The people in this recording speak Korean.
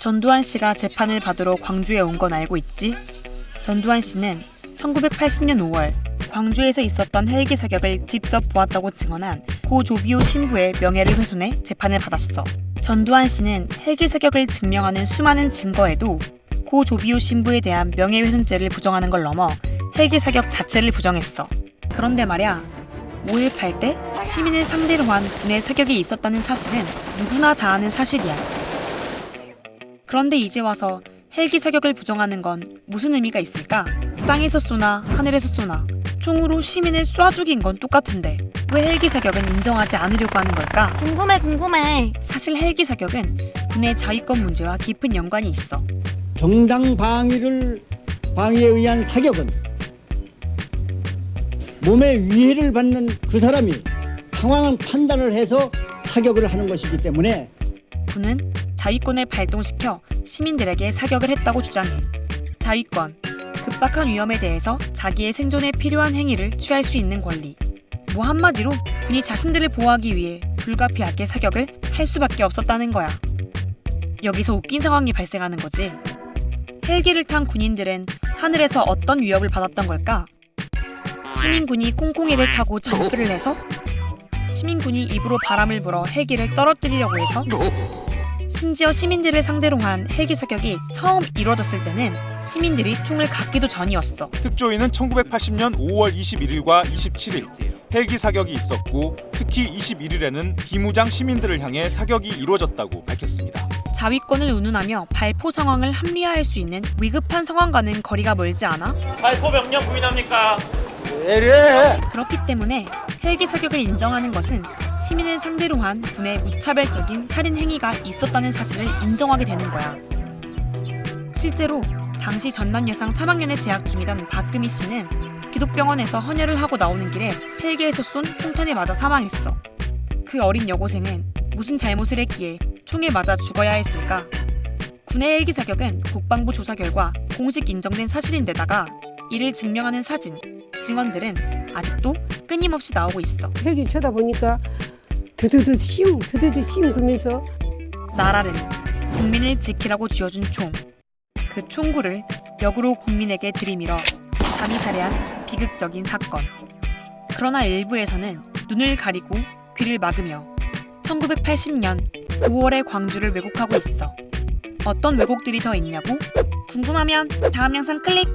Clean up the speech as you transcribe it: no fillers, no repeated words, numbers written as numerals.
전두환 씨가 재판을 받으러 광주에 온 건 알고 있지? 전두환 씨는 1980년 5월 광주에서 있었던 헬기 사격을 직접 보았다고 증언한 고 조비오 신부의 명예를 훼손해 재판을 받았어. 전두환 씨는 헬기 사격을 증명하는 수많은 증거에도 고 조비오 신부에 대한 명예훼손죄를 부정하는 걸 넘어 헬기 사격 자체를 부정했어. 그런데 말야, 5.18 때 시민을 상대로 한 군의 사격이 있었다는 사실은 누구나 다 아는 사실이야. 그런데 이제 와서 헬기 사격을 부정하는 건 무슨 의미가 있을까? 땅에서 쏘나 하늘에서 쏘나 총으로 시민을 쏴 죽인 건 똑같은데 왜 헬기 사격은 인정하지 않으려고 하는 걸까? 궁금해. 사실 헬기 사격은 군의 자위권 문제와 깊은 연관이 있어. 정당 방위에 의한 사격은 몸에 위해를 받는 그 사람이 상황을 판단을 해서 사격을 하는 것이기 때문에 군은 자위권을 발동시켜 시민들에게 사격을 했다고 주장해. 자위권, 급박한 위험에 대해서 자기의 생존에 필요한 행위를 취할 수 있는 권리. 뭐 한마디로 군이 자신들을 보호하기 위해 불가피하게 사격을 할 수밖에 없었다는 거야. 여기서 웃긴 상황이 발생하는 거지. 헬기를 탄 군인들은 하늘에서 어떤 위협을 받았던 걸까? 시민군이 콩콩이를 타고 점프를 해서? 시민군이 입으로 바람을 불어 헬기를 떨어뜨리려고 해서? 심지어 시민들을 상대로 한 헬기 사격이 처음 이루어졌을 때는 시민들이 총을 갖기도 전이었어. 특조위는 1980년 5월 21일과 27일 헬기 사격이 있었고 특히 21일에는 비무장 시민들을 향해 사격이 이루어졌다고 밝혔습니다. 자위권을 운운하며 발포 상황을 합리화할 수 있는 위급한 상황과는 거리가 멀지 않아? 발포 명령 부인합니까? 그렇기 때문에 헬기 사격을 인정하는 것은 시민을 상대로 한 군의 무차별적인 살인 행위가 있었다는 사실을 인정하게 되는 거야. 실제로 당시 전남 여상 3학년에 재학 중이던 박금희 씨는 기독병원에서 헌혈을 하고 나오는 길에 헬기에서 쏜 총탄에 맞아 사망했어. 그 어린 여고생은 무슨 잘못을 했기에 총에 맞아 죽어야 했을까? 군의 헬기 사격은 국방부 조사 결과 공식 인정된 사실인데다가 이를 증명하는 사진, 증언들은 아직도 끊임없이 나오고 있어. 헬기 쳐다보니까 드드드 씌웅 그러면서 나라를, 국민을 지키라고 쥐어준 총. 그 총구를 역으로 국민에게 들이밀어 잠이 살해한 비극적인 사건. 그러나 일부에서는 눈을 가리고 귀를 막으며 1980년 5월의 광주를 왜곡하고 있어. 어떤 왜곡들이 더 있냐고? 궁금하면 다음 영상 클릭!